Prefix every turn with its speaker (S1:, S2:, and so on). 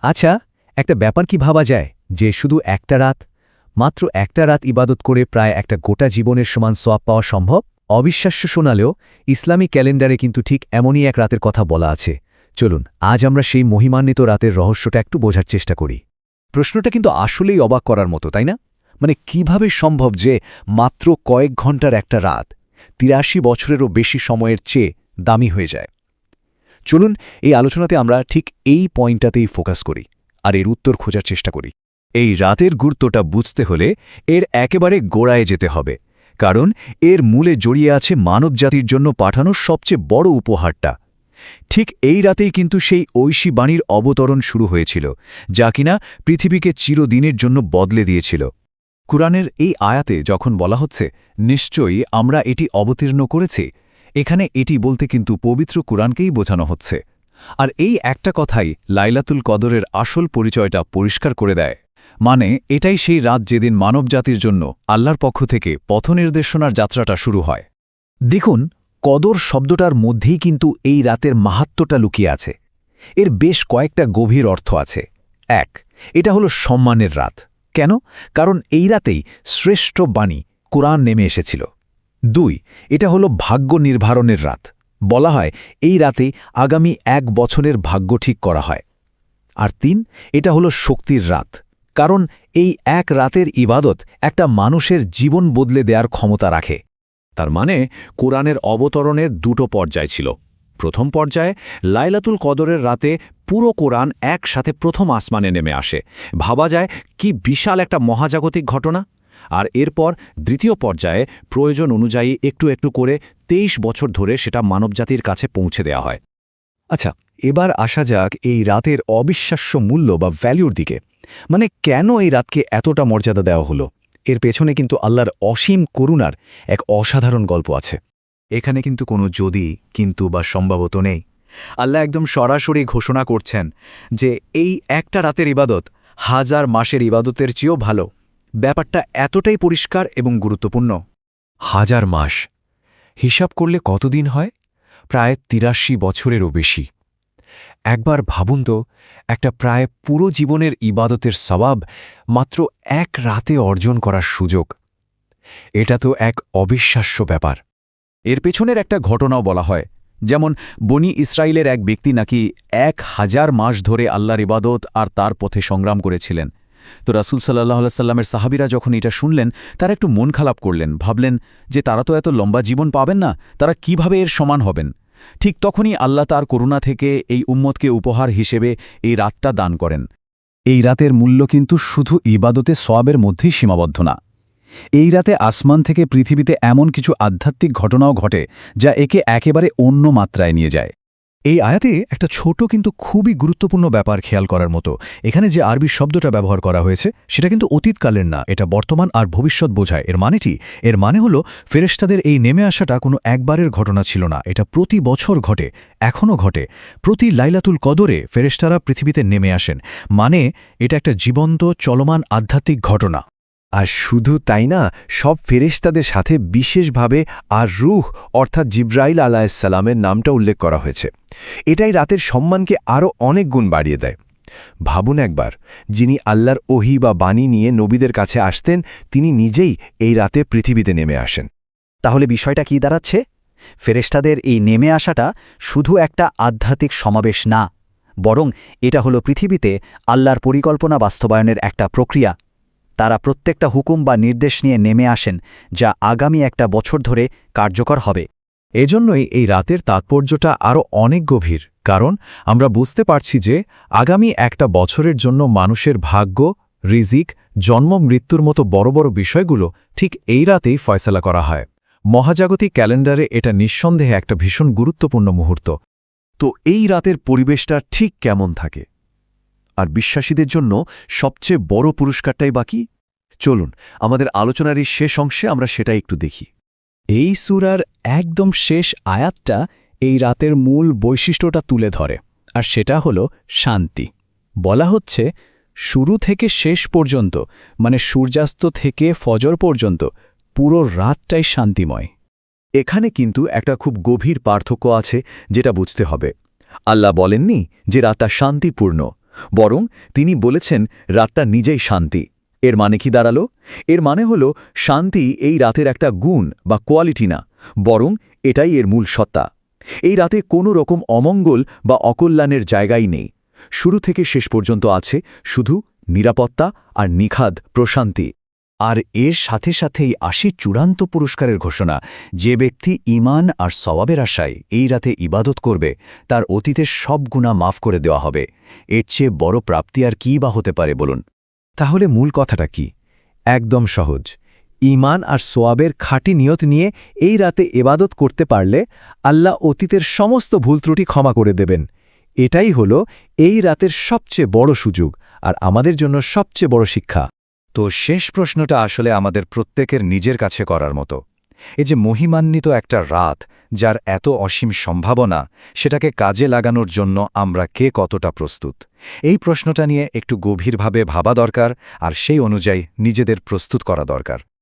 S1: আচ্ছা, একটা ব্যাপার কি ভাবা যায় যে শুধু একটা রাত, মাত্র একটা রাত ইবাদত করে প্রায় একটা গোটা জীবনের সমান সোয়াব পাওয়া সম্ভব? অবিশ্বাস্য শোনালেও ইসলামী ক্যালেন্ডারে কিন্তু ঠিক এমনই এক রাতের কথা বলা আছে। চলুন আজ আমরা সেই মহিমান্বিত রাতের রহস্যটা একটু বোঝার চেষ্টা করি। প্রশ্নটা কিন্তু আসলেই অবাক করার মতো, তাই না? মানে কিভাবে সম্ভব যে মাত্র কয়েক ঘন্টার একটা রাত ৮৩ বছরেরও বেশি সময়ের চেয়ে দামি হয়ে যায়? চলুন এই আলোচনাতে আমরা ঠিক এই পয়েন্টটাতেই ফোকাস করি আর এর উত্তর খোঁজার চেষ্টা করি। এই রাতের গুরুত্বটা বুঝতে হলে এর একেবারে গোড়ায় যেতে হবে, কারণ এর মূলে জড়িয়ে আছে মানবজাতির জন্য পাঠানো সবচেয়ে বড় উপহারটা। ঠিক এই রাতেই কিন্তু সেই ঐশী বাণীর অবতরণ শুরু হয়েছিল, যা কিনা পৃথিবীকে চিরদিনের জন্য বদলে দিয়েছিল। কুরআনের এই আয়াতে যখন বলা হচ্ছে নিশ্চয়ই আমরা এটি অবতীর্ণ করেছি, এখানে এটি বলতে কিন্তু পবিত্র কুরআনকেই বোঝানো হচ্ছে। আর এই একটা কথাই লাইলাতুল কদরের আসল পরিচয়টা পরিষ্কার করে দেয়। মানে এটাই সেই রাত যেদিন মানবজাতির জন্য আল্লাহর পক্ষ থেকে পথনির্দেশনার যাত্রাটা শুরু হয়। দেখুন, কদর শব্দটার মধ্যেই কিন্তু এই রাতের মাহাত্ম্যটা লুকিয়ে আছে। এর বেশ কয়েকটা গভীর অর্থ আছে। ১. এটা হলো সম্মানের রাত। কেন? কারণ এই রাতেই শ্রেষ্ঠ বাণী কুরআন নেমে এসেছিল। ২. এটা হলো ভাগ্য নির্ধারণের রাত। বলা হয় এই রাতেই আগামী ১ বছরের ভাগ্য ঠিক করা হয়। আর ৩. এটা হলো শক্তির রাত, কারণ এই এক রাতের ইবাদত একটা মানুষের জীবন বদলে দেওয়ার ক্ষমতা রাখে। তার মানে কোরআনের অবতরণের দুটো পর্যায় ছিল। প্রথম পর্যায়ে লাইলাতুল কদরের রাতে পুরো কোরআন একসাথে প্রথম আসমানে নেমে আসে। ভাবা যায় কি বিশাল একটা মহাজাগতিক ঘটনা। আর এরপর দ্বিতীয় পর্যায়ে প্রয়োজন অনুযায়ী একটু একটু করে ২৩ বছর ধরে সেটা মানবজাতির কাছে পৌঁছে দেওয়া হয়। আচ্ছা, এবার আসা যাক এই রাতের অবিশ্বাস্য মূল্য বা ভ্যালুর দিকে। মানে কেন এই রাতকে এতটা মর্যাদা দেওয়া হলো? এর পেছনে কিন্তু আল্লাহর অসীম করুণার এক অসাধারণ গল্প আছে। এখানে কিন্তু কোনো যদি, কিন্তু বা সম্ভবত নেই। আল্লাহ একদম সরাসরি ঘোষণা করছেন যে এই একটা রাতের ইবাদত ১০০০ মাসের ইবাদতের চেয়েও ভালো। ব্যাপারটা এতটাই পরিষ্কার এবং গুরুত্বপূর্ণ। ১০০০ মাস হিসাব করলে কতদিন হয়? প্রায় ৮৩ বছরেরও বেশি। একবার ভাবুন তো, একটা প্রায় পুরো জীবনের ইবাদতের সওয়াব মাত্র এক রাতে অর্জন করার সুযোগ। এটা তো এক অবিশ্বাস্য ব্যাপার। এর পেছনের একটা ঘটনাও বলা হয়, যেমন বনি ইসরায়েলের এক ব্যক্তি নাকি ১০০০ মাস ধরে আল্লাহর ইবাদত আর তার পথে সংগ্রাম করেছিলেন। তো রাসূল সাল্লাল্লাহু আলাইহি সাল্লামের সাহাবীরা যখন এটা শুনলেন, তারা একটু মন খারাপ করলেন। ভাবলেন যে তারা তো এত লম্বা জীবন পাবেন না, তারা কিভাবে এর সমান হবেন। ঠিক তখনই আল্লাহ তার করুণা থেকে এই উম্মতকে উপহার হিসেবে এই রাতটা দান করেন। এই রাতের মূল্য কিন্তু শুধু ইবাদতে সওয়াবের মধ্যেই সীমাবদ্ধ না। এই রাতে আসমান থেকে পৃথিবীতে এমন কিছু আধ্যাত্মিক ঘটনাও ঘটে যা একে একেবারে অন্য মাত্রায় নিয়ে যায়। এই আয়াতে একটা ছোট কিন্তু খুবই গুরুত্বপূর্ণ ব্যাপার খেয়াল করার মতো। এখানে যে আরবি শব্দটা ব্যবহার করা হয়েছে সেটা কিন্তু অতীতকালের না, এটা বর্তমান আর ভবিষ্যৎ বোঝায়। এর মানেটি? এর মানে হলো ফেরেশতাদের এই নেমে আসাটা কোনো একবারের ঘটনা ছিল না, এটা প্রতি বছর ঘটে, এখনও ঘটে। প্রতি লাইলাতুল কদরে ফেরেশতারা পৃথিবীতে নেমে আসেন। মানে এটা একটা জীবন্ত চলমান আধ্যাত্মিক ঘটনা। আর শুধু তাই না, সব ফেরেশতাদের সাথে বিশেষভাবে আর রূহ অর্থাৎ জিবরাইল আলাইহিসসালামের নামটা উল্লেখ করা হয়েছে। এটাই রাতের সম্মানকে আরও অনেক গুণ বাড়িয়ে দেয়। ভাবুন একবার, যিনি আল্লাহর ওহী বা বাণী নিয়ে নবীদের কাছে আসতেন, তিনি নিজেই এই রাতে পৃথিবীতে নেমে আসেন। তাহলে বিষয়টা কি দাঁড়াচ্ছে? ফেরেশতাদের এই নেমে আসাটা শুধু একটা আধ্যাত্মিক সমাবেশ না, বরং এটা হলো পৃথিবীতে আল্লাহর পরিকল্পনা বাস্তবায়নের একটা প্রক্রিয়া। তারা প্রত্যেকটা হুকুম বা নির্দেশ নিয়ে নেমে আসেন, যা আগামী একটা বছর ধরে কার্যকর হবে। এজন্যই এই রাতের তাৎপর্যটা আরও অনেক গভীর, কারণ আমরা বুঝতে পারছি যে আগামী একটা বছরের জন্য মানুষের ভাগ্য, রিজিক, জন্ম মৃত্যুর মতো বড় বড় বিষয়গুলো ঠিক এই রাতেই ফয়সালা করা হয়। মহাজাগতিক ক্যালেন্ডারে এটা নিঃসন্দেহে একটা ভীষণ গুরুত্বপূর্ণ মুহূর্ত। তো এই রাতের পরিবেশটা ঠিক কেমন থাকে? আর বিশ্বাসীদের জন্য সবচেয়ে বড় পুরস্কারটাই বাকি। চলুন আমাদের আলোচনার এই শেষ অংশে আমরা সেটা একটু দেখি। এই সূরার একদম শেষ আয়াতটা এই রাতের মূল বৈশিষ্ট্যটা তুলে ধরে, আর সেটা হলো শান্তি। বলা হচ্ছে শুরু থেকে শেষ পর্যন্ত, মানে সূর্যাস্ত থেকে ফজর পর্যন্ত পুরো রাতটাই শান্তিময়। এখানে কিন্তু একটা খুব গভীর পার্থক্য আছে যেটা বুঝতে হবে। আল্লাহ বলেননি যে রাতটা শান্তিপূর্ণ,
S2: বরং তিনি বলেছেন রাতটা নিজেই শান্তি। এর মানে কি দাঁড়ালো? এর মানে হলো শান্তি এই রাতের একটা গুণ বা কোয়ালিটি না, বরং এটাই এর মূল সত্তা। এই রাতে কোনো রকম অমঙ্গল বা অকল্যাণের জায়গাই নেই। শুরু থেকে শেষ পর্যন্ত আছে শুধু নিরাপত্তা আর নিখাদ প্রশান্তি।
S1: আর এর সাথে সাথেই আসে চূড়ান্ত পুরস্কারের ঘোষণা। যে ব্যক্তি ঈমান আর সওয়াবের আশায় এই রাতে ইবাদত করবে, তার অতীতের সব গুনাহ মাফ করে দেওয়া হবে। এর চেয়ে বড় প্রাপ্তি আর কী বা হতে পারে বলুন? তাহলে মূল কথাটা কি? একদম সহজ। ঈমান আর সোয়াবের খাঁটি নিয়ত নিয়ে এই রাতে ইবাদত করতে পারলে আল্লাহ অতীতের সমস্ত ভুল ত্রুটি ক্ষমা করে দেবেন। এটাই হলো এই রাতের সবচেয়ে বড় সুযোগ আর আমাদের জন্য সবচেয়ে বড় শিক্ষা।
S2: তো শেষ প্রশ্নটা আসলে আমাদের প্রত্যেকের নিজের কাছে করার মতো। এই যে মহিমান্বিত একটা রাত, যার এত অসীম সম্ভাবনা, সেটাকে কাজে লাগানোর জন্য আমরা কে কতটা প্রস্তুত? এই প্রশ্নটা নিয়ে একটু গভীরভাবে ভাবা দরকার, আর সেই অনুযায়ী নিজেদের প্রস্তুত করা দরকার।